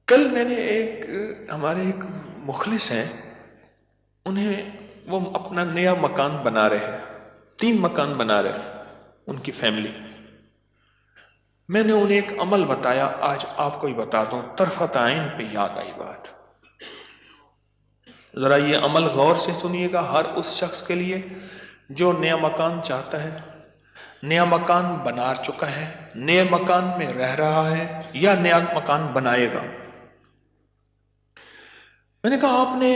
کل میں نے ہمارے ایک مخلص ہیں، وہ اپنا نیا مکان بنا رہے ہیں، 3 مکان بنا رہے ہیں ان کی فیملی. میں نے انہیں ایک عمل بتایا، آج آپ کو ہی بتا دوں، طرفت عین پہ یاد آئی بات. ذرا یہ عمل غور سے سنیے گا، ہر اس شخص کے لیے جو نیا مکان چاہتا ہے، نیا مکان بنا چکا ہے، نئے مکان میں رہ رہا ہے یا نیا مکان بنائے گا. میں نے کہا آپ نے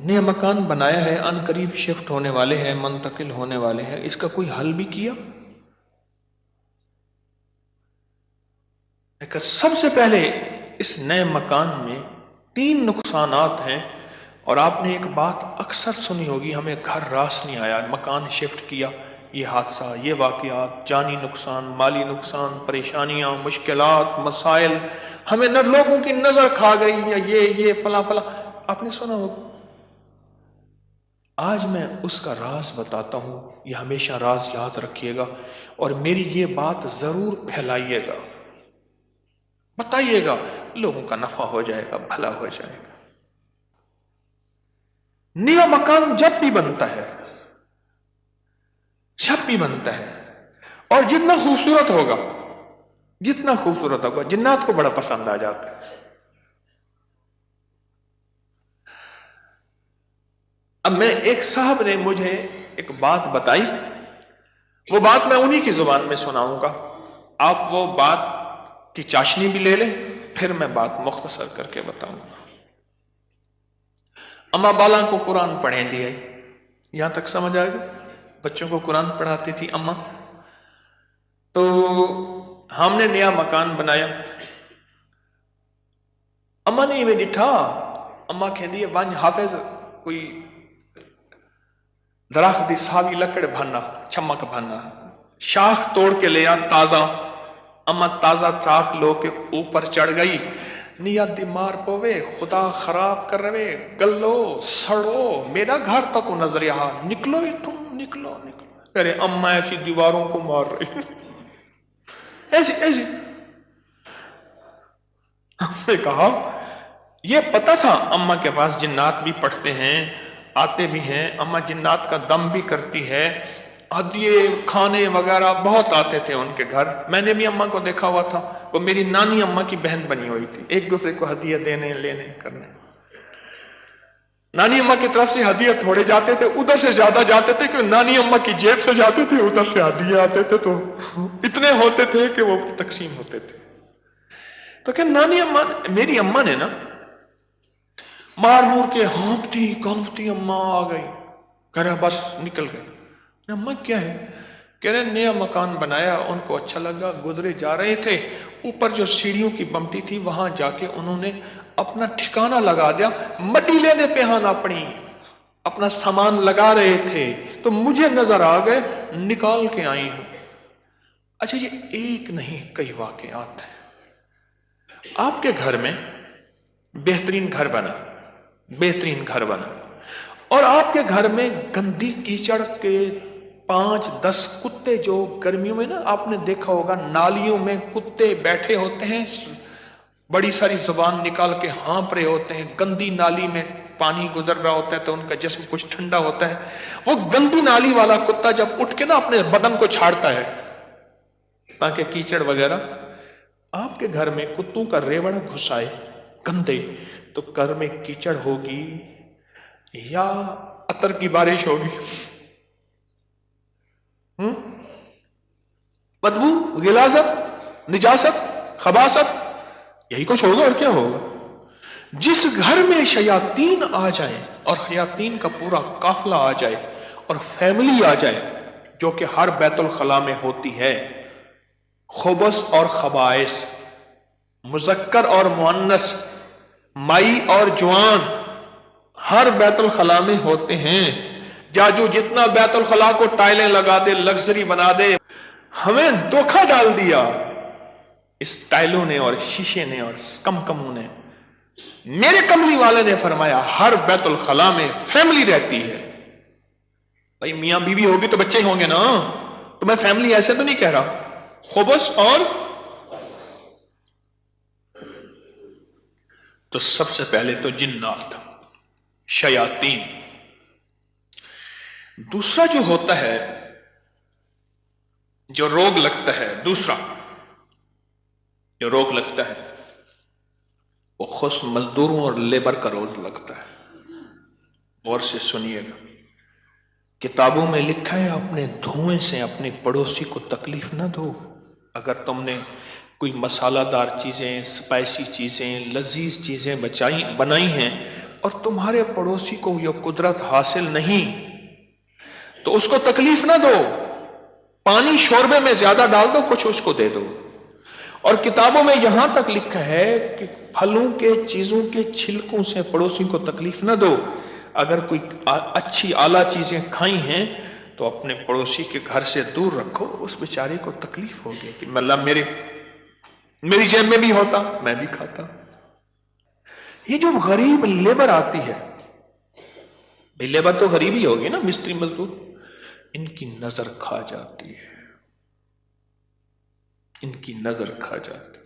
نیا مکان بنایا ہے، ان قریب شفٹ ہونے والے ہیں، منتقل ہونے والے ہیں، اس کا کوئی حل بھی کیا؟ میں کہا سب سے پہلے اس نئے مکان میں 3 نقصانات ہیں، اور آپ نے ایک بات اکثر سنی ہوگی، ہمیں گھر راس نہیں آیا، مکان شفٹ کیا، یہ حادثہ، یہ واقعات، جانی نقصان، مالی نقصان، پریشانیاں، مشکلات، مسائل، ہمیں نہ لوگوں کی نظر کھا گئی، یا یہ فلاں فلاں، آپ نے سنا ہوگا. آج میں اس کا راز بتاتا ہوں، یہ ہمیشہ راز یاد رکھیے گا، اور میری یہ بات ضرور پھیلائیے گا، بتائیے گا، لوگوں کا نفع ہو جائے گا، بھلا ہو جائے گا. نیا مکان جب بھی بنتا ہے، اور جتنا خوبصورت ہوگا، جنات کو بڑا پسند آ جاتا ہے. اب میں ایک صاحب نے مجھے ایک بات بتائی، وہ بات میں انہی کی زبان میں سناؤں گا، آپ وہ بات کی چاشنی بھی لے لیں، پھر میں بات مختصر کر کے بتاؤں گا. اما بالا کو قرآن پڑھیں دیا، یہاں تک سمجھ آئے گا؟ بچوں کو قرآن پڑھاتی تھی اما. تو ہم نے نیا مکان بنایا، اما نے میں ڈٹھا، اما کہندی ہے ون حافظ کوئی درخت دی ساوی لکڑ بھانا، چمک بھانا، شاخ توڑ کے لیا تازہ. اما تازہ چاخ لو کے اوپر چڑھ گئی، نیت دی مار پوے، خدا خراب کر رہے، گلو سڑو، میرا گھر تک نظر یہاں، نکلو ہی تم، نکلو. ارے اما ایسی دیواروں کو مار رہی، ایسی. ہم نے کہا یہ پتا تھا اما کے پاس جنات بھی پڑھتے ہیں، آتے بھی ہیں، اما جنات کا دم بھی کرتی ہے، ہدیے کھانے وغیرہ بہت آتے تھے ان کے گھر. میں نے بھی اما کو دیکھا ہوا تھا، وہ میری نانی اما کی بہن بنی ہوئی تھی، ایک دوسرے کو ہدیے دینے لینے کرنے. نانی اما کی طرف سے ہدیے تھوڑے جاتے تھے، ادھر سے زیادہ جاتے تھے، کہ نانی اما کی جیب سے جاتے تھے، ادھر سے ہدیے آتے تھے، تو اتنے ہوتے تھے کہ وہ تقسیم ہوتے تھے. تو کہ نانی اما، میری اما نے نا مار مور کے ہانپتی کانپتی اما آ گئی، کہہ رہے بس نکل گئے. اما کیا ہے؟ کہہ رہے نیا مکان بنایا، ان کو اچھا لگا، گزرے جا رہے تھے، اوپر جو سیڑھیوں کی بمٹی تھی وہاں جا کے انہوں نے اپنا ٹھکانہ لگا دیا، مٹی لینے پہ ہاں اپنی اپنا سامان لگا رہے تھے، تو مجھے نظر آ گئے، نکال کے آئی ہوں. اچھا یہ ایک نہیں کئی واقعات ہیں. آپ کے گھر میں بہترین گھر بنا، اور آپ کے گھر میں گندی کیچڑ کے 5-10 کتے، جو گرمیوں میں نا آپ نے دیکھا ہوگا نالیوں میں کتے بیٹھے ہوتے ہیں، بڑی ساری زبان نکال کے ہانپ رہے ہوتے ہیں، گندی نالی میں پانی گزر رہا ہوتا ہے تو ان کا جسم کچھ ٹھنڈا ہوتا ہے. وہ گندی نالی والا کتا جب اٹھ کے نا اپنے بدن کو چھاڑتا ہے تاکہ کیچڑ وغیرہ، آپ کے گھر میں کتوں کا ریوڑ گھسائے گندے، تو گھر میں کیچڑ ہوگی یا عطر کی بارش ہوگی؟ بدبو، غلاظت، نجاست، خباثت، یہی کچھ ہوگا اور کیا ہوگا. جس گھر میں شیاطین آ جائیں اور شیاطین کا پورا قافلہ آ جائے اور فیملی آ جائے، جو کہ ہر بیت الخلا میں ہوتی ہے، خبث اور خبائث، مذکر اور مؤنث، مائی اور جوان، ہر بیت الخلا میں ہوتے ہیں. جو جتنا بیت الخلا کو ٹائلیں لگا دے، لگژری بنا دے، ہمیں دھوکہ ڈال دیا اس ٹائلوں نے اور شیشے نے اور کمکموں نے. میرے کملی والے نے فرمایا ہر بیت الخلا میں فیملی رہتی ہے. بھائی میاں بیوی ہوگی تو بچے ہوں گے نا، تو میں فیملی ایسے تو نہیں کہہ رہا. خبث اور تو سب سے پہلے تو جنات، شیاطین. دوسرا جو ہوتا ہے، جو روگ لگتا ہے، دوسرا جو روگ لگتا ہے وہ خصوص مزدوروں اور لیبر کا روگ لگتا ہے. غور سے سنیے گا. کتابوں میں لکھا ہے اپنے دھوئیں سے اپنے پڑوسی کو تکلیف نہ دو. اگر تم نے کوئی مسالہ دار چیزیں، اسپائسی چیزیں، لذیذ چیزیں بنائی ہیں اور تمہارے پڑوسی کو یہ قدرت حاصل نہیں تو اس کو تکلیف نہ دو. پانی شوربے میں زیادہ ڈال دو، کچھ اس کو دے دو. اور کتابوں میں یہاں تک لکھا ہے کہ پھلوں کے چیزوں کے چھلکوں سے پڑوسی کو تکلیف نہ دو. اگر کوئی اچھی اعلیٰ چیزیں کھائی ہیں تو اپنے پڑوسی کے گھر سے دور رکھو. اس بیچارے کو تکلیف ہوگی کہ اللہ میری جیب میں بھی ہوتا میں بھی کھاتا. یہ جو غریب لیبر آتی ہے، لیبر تو غریب ہی ہوگی نا، مستری مزدور، ان کی نظر کھا جاتی ہے، ان کی نظر کھا جاتی.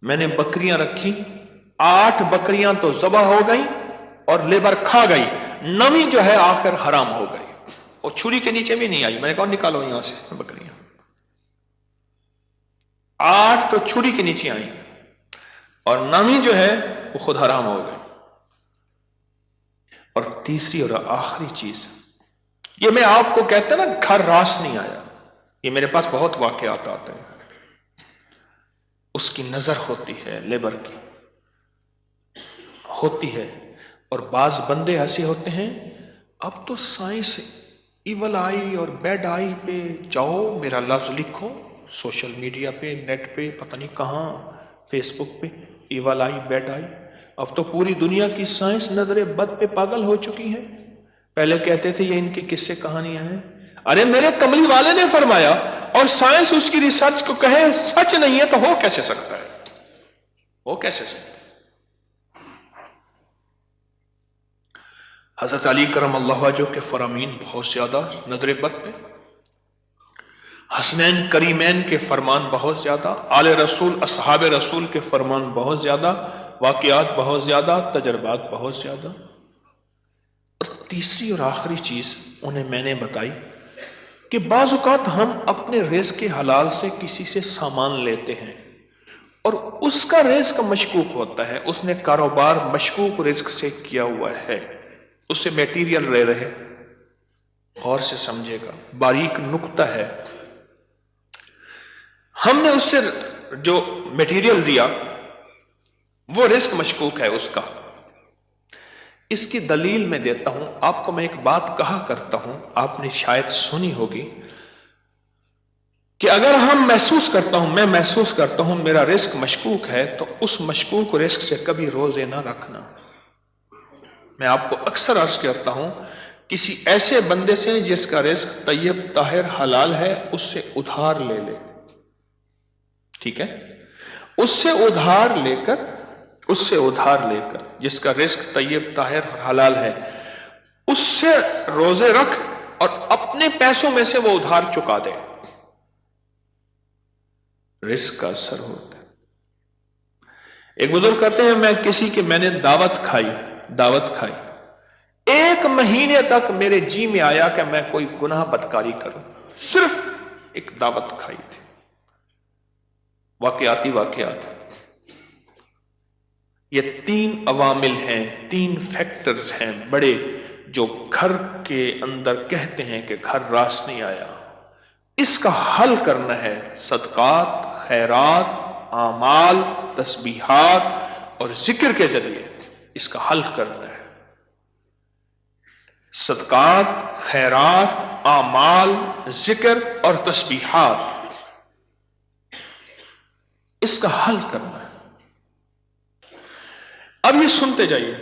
میں نے بکریاں رکھی، 8 بکریاں تو ذبح ہو گئی اور لیبر کھا گئی، 9ویں جو ہے آخر حرام ہو گئی. اور چھری کے نیچے بھی نہیں آئی. میں نے کہا نکالو یہاں سے بکریاں. 8 تو چھری کے نیچے آئی اور 9ویں جو ہے وہ خود حرام ہو گئی. اور تیسری اور آخری چیز، یہ میں آپ کو کہتا نا گھر راس نہیں آیا، یہ میرے پاس بہت واقعات آتے ہیں. اس کی نظر ہوتی ہے، لیبر کی ہوتی ہے. اور بعض بندے ایسے ہوتے ہیں، اب تو سائنس ایول آئی اور بیڈ آئی پہ جاؤ، میرا لفظ لکھو سوشل میڈیا پہ، نیٹ پہ، پتہ نہیں کہاں، فیس بک پہ، ایول آئی، بیڈ آئی. اب تو پوری دنیا کی سائنس نظر بد پہ پاگل ہو چکی ہے. پہلے کہتے تھے یہ ان کی قصے کہانیاں ہیں. ارے میرے کملی والے نے فرمایا اور سائنس اس کی ریسرچ کو کہے سچ نہیں ہے تو ہو کیسے سکتا ہے؟ ہو کیسے سکتا ہے؟ حضرت علی کرم اللہ وجہہ کے فرامین بہت زیادہ نظر بد پہ، حسنین کریمین کے فرمان بہت زیادہ، آل رسول اصحاب رسول کے فرمان بہت زیادہ، واقعات بہت زیادہ، تجربات بہت زیادہ. اور تیسری اور آخری چیز انہیں میں نے بتائی کہ بعض اوقات ہم اپنے رزق حلال سے کسی سے سامان لیتے ہیں اور اس کا رزق مشکوک ہوتا ہے، اس نے کاروبار مشکوک رزق سے کیا ہوا ہے، اس سے میٹیریل لے رہے. غور سے سمجھے گا، باریک نقطہ ہے. ہم نے اس سے جو میٹیریل دیا وہ رزق مشکوک ہے اس کا. اس کی دلیل میں دیتا ہوں آپ کو. میں ایک بات کہا کرتا ہوں، آپ نے شاید سنی ہوگی کہ اگر میں محسوس کرتا ہوں میرا رزق مشکوک ہے تو اس مشکوک رزق سے کبھی روزے نہ رکھنا. میں آپ کو اکثر عرض کرتا ہوں کسی ایسے بندے سے جس کا رزق طیب طاہر حلال ہے اس سے ادھار لے لے. ٹھیک ہے؟ اس سے ادھار لے کر جس کا رزق طیب طاہر اور حلال ہے اس سے روزے رکھ اور اپنے پیسوں میں سے وہ ادھار چکا دے. رزق کا اثر ہوتا ہے. ایک بزرگ کہتے ہیں میں نے دعوت کھائی 1 مہینے تک میرے جی میں آیا کہ میں کوئی گناہ بدکاری کروں. صرف ایک دعوت کھائی تھی. واقعات یہ 3 عوامل ہیں، 3 فیکٹرز ہیں بڑے جو گھر کے اندر کہتے ہیں کہ گھر راس نہیں آیا. اس کا حل کرنا ہے صدقات، خیرات، اعمال، تسبیحات اور ذکر کے ذریعے. اس کا حل کرنا ہے صدقات، خیرات، اعمال، ذکر اور تسبیحات. اس کا حل کرنا ہے. اب یہ سنتے جائیے،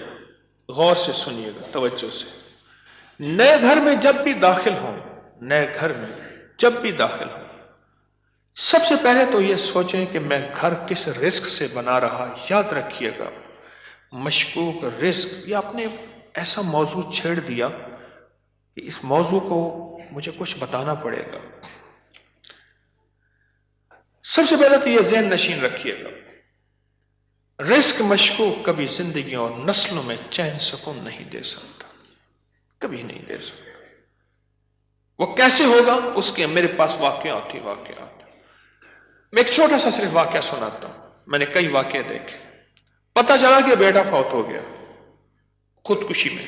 غور سے سنیے گا، توجہ سے. نئے گھر میں جب بھی داخل ہوں سب سے پہلے تو یہ سوچیں کہ میں گھر کس رزق سے بنا رہا. یاد رکھیے گا مشکوک رزق، یا آپ نے ایسا موضوع چھیڑ دیا کہ اس موضوع کو مجھے کچھ بتانا پڑے گا. سب سے پہلے تو یہ ذہن نشین رکھیے گا، رزق مشکوک کبھی زندگی اور نسلوں میں چین سکون نہیں دے سکتا، کبھی نہیں دے سکتا۔ وہ کیسے ہوگا؟ اس کے میرے پاس واقعات ہی واقعات۔ میں ایک چھوٹا سا صرف واقعہ سناتا ہوں، میں نے کئی واقعے دیکھے۔ پتا چلا کہ بیٹا فوت ہو گیا خودکشی میں،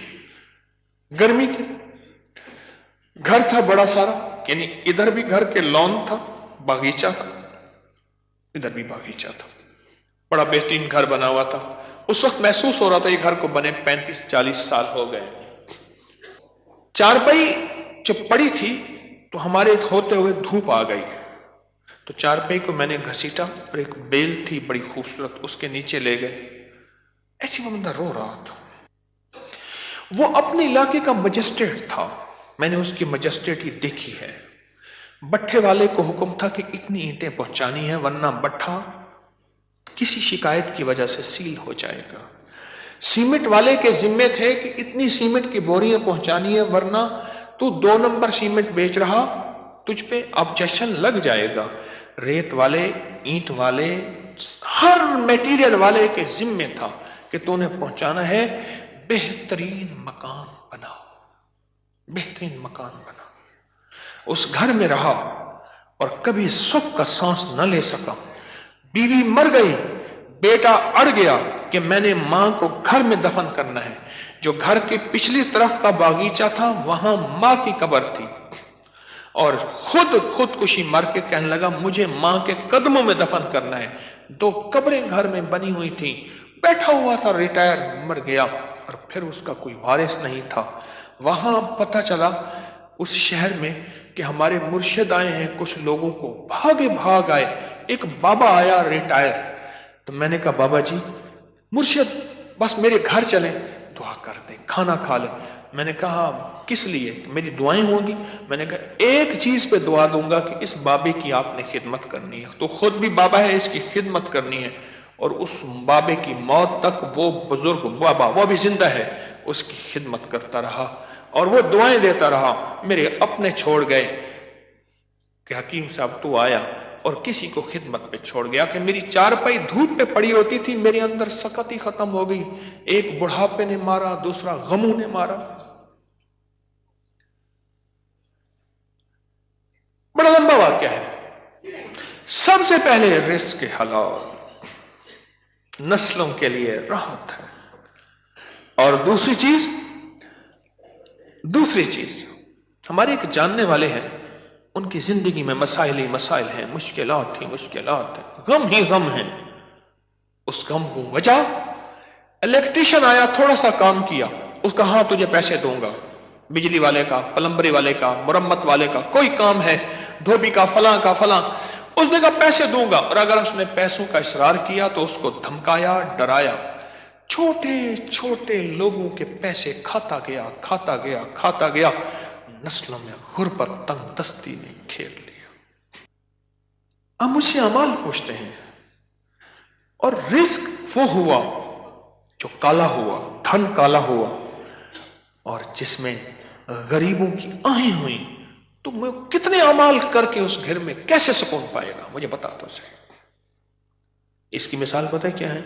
گرمی تھی، گھر تھا بڑا سارا، یعنی ادھر بھی گھر کے لان تھا، باغیچہ تھا، ادھر بھی باغیچہ تھا، بڑا بہترین گھر بنا ہوا تھا۔ اس وقت محسوس ہو رہا تھا یہ گھر کو بنے 35-40 سال ہو گئے۔ چارپائی جب پڑی تھی تو ہمارے ہوتے ہوئے دھوپ آ گئی، تو چارپائی کو میں نے گھسیٹا اور ایک بیل تھی بڑی خوبصورت، اس کے نیچے لے گئے۔ ایسی وہ بندہ رو رہا تھا، وہ اپنے علاقے کا مجسٹریٹ تھا، میں نے اس کی مجسٹریٹی دیکھی ہے۔ بٹھے والے کو حکم تھا کہ اتنی اینٹیں پہنچانی ہے ورنہ بٹھا کسی شکایت کی وجہ سے سیل ہو جائے گا۔ سیمنٹ والے کے ذمے تھے کہ اتنی سیمنٹ کی بوریاں پہنچانی ہے ورنہ تو 2 نمبر سیمنٹ بیچ رہا، تجھ پہ آبجیکشن لگ جائے گا۔ ریت والے، اینٹ والے، ہر میٹیریل والے کے ذمے تھا کہ تو نے پہنچانا ہے، بہترین مکان بنا، بہترین مکان بنا۔ اس گھر میں رہا اور کبھی سکھ کا سانس نہ لے سکا۔ بیوی مر گئی، بیٹا اڑ گیا کہ میں نے ماں کو گھر میں دفن کرنا ہے۔ جو گھر کی پچھلی طرف کا باغیچہ تھا وہاں ماں کی قبر تھی، اور خودکشی مر کے کہنے لگا مجھے ماں کے قدموں میں دفن کرنا ہے۔ 2 قبریں گھر میں بنی ہوئی تھیں، بیٹھا ہوا تھا، ریٹائر، مر گیا اور پھر اس کا کوئی وارث نہیں تھا۔ وہاں پتہ چلا اس شہر میں کہ ہمارے مرشد آئے ہیں، کچھ لوگوں کو بھاگ آئے۔ ایک بابا آیا ریٹائر، تو میں نے کہا بابا جی مرشد بس میرے گھر چلیں، دعا کر دیں، کھانا کھا لیں۔ میں نے کہا کس لیے؟ میری دعائیں ہوں گی؟ میں نے کہا ایک چیز پہ دعا دوں گا کہ اس بابے کی آپ نے خدمت کرنی ہے، تو خود بھی بابا ہے، اس کی خدمت کرنی ہے، اور اس بابے کی موت تک وہ بزرگ بابا، وہ بھی زندہ ہے، اس کی خدمت کرتا رہا اور وہ دعائیں دیتا رہا۔ میرے اپنے چھوڑ گئے کہ حکیم صاحب تو آیا، اور کسی کو خدمت پہ چھوڑ گیا کہ میری چارپائی دھوپ پہ پڑی ہوتی تھی، میرے اندر سکت ہی ختم ہو گئی۔ ایک بڑھاپے نے مارا، دوسرا غموں نے مارا۔ بڑا لمبا واقعہ ہے۔ سب سے پہلے رزق حلال نسلوں کے لیے راحت ہے، اور دوسری چیز ہمارے ایک جاننے والے ہیں، ان کی زندگی میں مسائل ہی مسائل ہیں، مشکلات ہیں، غم ہی غم ہیں۔ اس غم کو وجہ الیکٹریشین آیا، تھوڑا سا کام کیا، اس کا ہاں تجھے پیسے دوں گا، بجلی والے کا، پلمبری والے کا، مرمت والے کا، کوئی کام ہے، دھوبی کا، فلاں کا فلاں، اس نے کہا پیسے دوں گا، اور اگر اس نے پیسوں کا اصرار کیا تو اس کو دھمکایا، ڈرایا۔ چھوٹے چھوٹے لوگوں کے پیسے کھاتا گیا، نسلوں میں غربت، تنگ دستی نے گھیر لیا۔ اب مجھ سے اعمال پوچھتے ہیں، اور رزق وہ ہوا جو کالا ہوا، دھن کالا ہوا، اور جس میں غریبوں کی آہیں ہوئیں، تو میں کتنے اعمال کر کے اس گھر میں کیسے سکون پائے گا؟ مجھے بتا تو صحیح۔ اس کی مثال پتہ ہے کیا ہے؟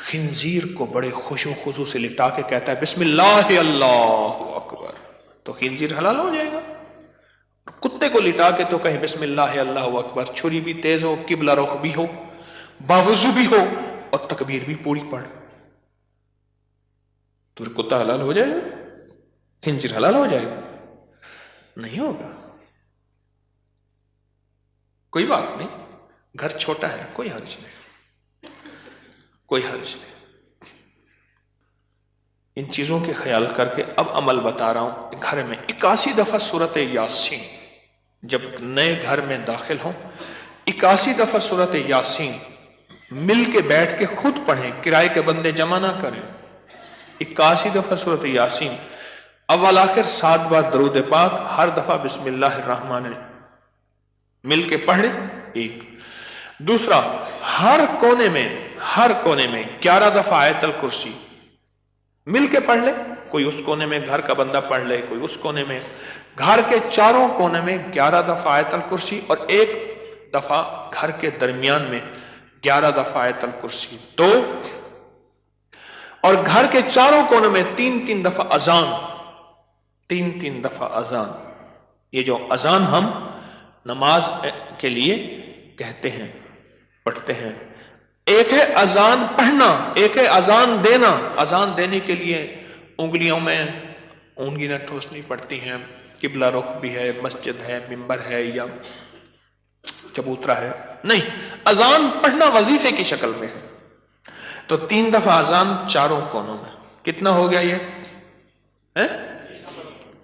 خنزیر کو بڑے خوش و خضوع سے لٹا کے کہتا ہے بسم اللہ اللہ اکبر، تو خنزیر حلال ہو جائے گا۔ کتے کو لٹا کے تو کہے بسم اللہ اللہ اکبر، چھری بھی تیز ہو، قبلہ رخ بھی ہو، باوضو بھی ہو، اور تکبیر بھی پوری پڑھ، تو کتا حلال ہو جائے گا؟ خنزیر حلال ہو جائے گا؟ نہیں ہوگا۔ کوئی بات نہیں، گھر چھوٹا ہے، کوئی حرج نہیں۔ ان چیزوں کے خیال کر کے اب عمل بتا رہا ہوں۔ گھر میں 81 دفعہ سورت یاسین، جب نئے گھر میں داخل ہوں 81 دفعہ سورت یاسین مل کے بیٹھ کے خود پڑھیں، کرائے کے بندے جمع نہ کریں۔ 81 دفعہ سورت یاسین، اول آخر 7 بار درود پاک، ہر دفعہ بسم اللہ الرحمن الرحیم مل کے پڑھ لیں۔ ایک دوسرا، ہر کونے میں 11 دفعہ آیت الکرسی مل کے پڑھ لے، کوئی اس کونے میں گھر کا بندہ پڑھ لے، کوئی اس کونے میں، گھر کے چاروں کونے میں 11 دفعہ آیت الکرسی، اور ایک دفعہ گھر کے درمیان میں 11 دفعہ آیت الکرسی 2، اور گھر کے چاروں کونوں میں 3 دفعہ اذان، 3 دفعہ اذان۔ یہ جو اذان ہم نماز کے لیے کہتے ہیں، پڑھتے ہیں، ایک ہے اذان پڑھنا، ایک ہے اذان دینا۔ اذان دینے کے لیے انگلیوں میں اونگلیاں ٹھوسنی پڑتی ہیں، قبلہ رخ بھی ہے، مسجد ہے، منبر ہے یا چبوترا ہے، نہیں، اذان پڑھنا وظیفے کی شکل میں ہے۔ تو 3 دفعہ اذان چاروں کونوں میں، کتنا ہو گیا یہ؟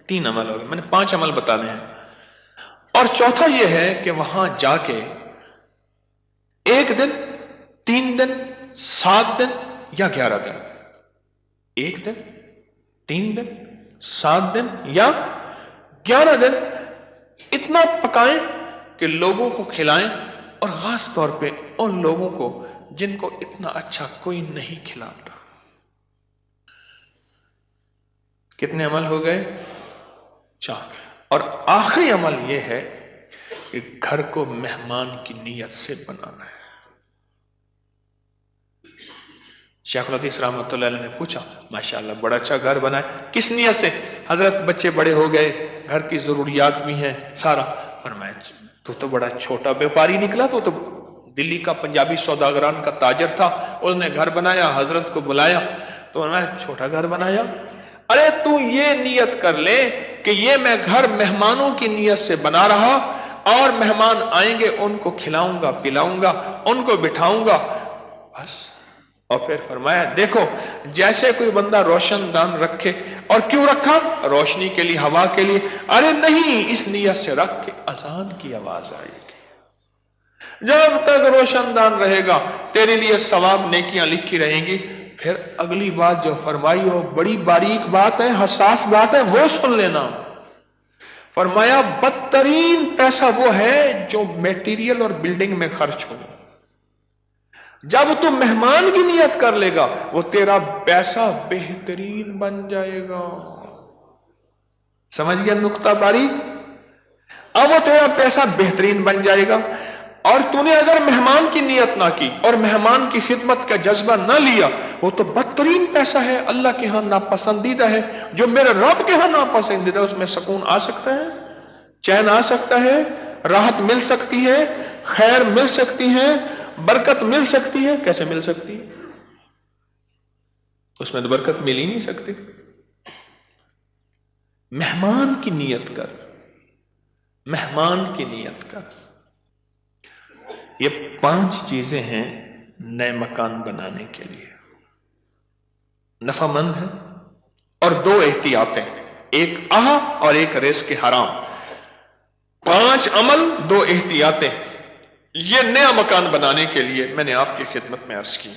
3 عمل ہو گئے، میں نے 5 عمل بتانے ہیں۔ اور چوتھا یہ ہے کہ وہاں جا کے 1 دن، 3 دن، 7 دن یا 11 دن، 1 دن، 3 دن، 7 دن یا 11 دن اتنا پکائیں کہ لوگوں کو کھلائیں، اور خاص طور پہ ان لوگوں کو جن کو اتنا اچھا کوئی نہیں کھلاتا۔ کتنے عمل ہو گئے؟ 4۔ اور آخری عمل یہ ہے کہ گھر کو مہمان کی نیت سے بنانا ہے۔ شیخ الحدیث رحمۃ اللہ علیہ نے پوچھا، ماشاءاللہ بڑا اچھا گھر بنا ہے، کس نیت سے؟ حضرت بچے بڑے ہو گئے، گھر کی ضروریات بھی ہیں سارا۔ فرمایا تو بڑا چھوٹا بیوپاری نکلا، تو دلی کا پنجابی سوداگران کا تاجر تھا، اس نے گھر بنایا، حضرت کو بلایا تو میں چھوٹا گھر بنایا۔ ارے تو یہ نیت کر لے کہ یہ میں گھر مہمانوں کی نیت سے بنا رہا، اور مہمان آئیں گے ان کو کھلاؤں گا، پلاؤں گا، ان کو بٹھاؤں گا، بس۔ اور پھر فرمایا دیکھو جیسے کوئی بندہ روشن دان رکھے، اور کیوں رکھا؟ روشنی کے لیے، ہوا کے لیے؟ ارے نہیں، اس نیت سے رکھ کے اذان کی آواز آئے گی، جب تک روشن دان رہے گا تیرے لیے ثواب نیکیاں لکھی رہیں گی۔ پھر اگلی بات جو فرمائی وہ بڑی باریک بات ہے، حساس بات ہے، وہ سن لینا۔ فرمایا بدترین پیسہ وہ ہے جو میٹیریل اور بلڈنگ میں خرچ ہو۔ جب تو مہمان کی نیت کر لے گا وہ تیرا پیسہ بہترین بن جائے گا۔ سمجھ گیا نقطہ باریک؟ اب وہ تیرا پیسہ بہترین بن جائے گا، اور تو نے اگر مہمان کی نیت نہ کی اور مہمان کی خدمت کا جذبہ نہ لیا، وہ تو بدترین پیسہ ہے، اللہ کے ہاں ناپسندیدہ ہے۔ جو میرے رب کے ہاں ناپسندیدہ ہے، اس میں سکون آ سکتا ہے، چین آ سکتا ہے، راحت مل سکتی ہے، خیر مل سکتی ہے، برکت مل سکتی ہے؟ کیسے مل سکتی ہے؟ اس میں تو برکت مل ہی نہیں سکتی۔ مہمان کی نیت کر، مہمان کی نیت کر۔ یہ 5 چیزیں ہیں نئے مکان بنانے کے لیے، نفع مند ہے، اور 2 احتیاطیں، ایک اور ایک رزق حرام۔ 5 عمل، 2 احتیاطیں، یہ نیا مکان بنانے کے لیے میں نے آپ کی خدمت میں عرض کی۔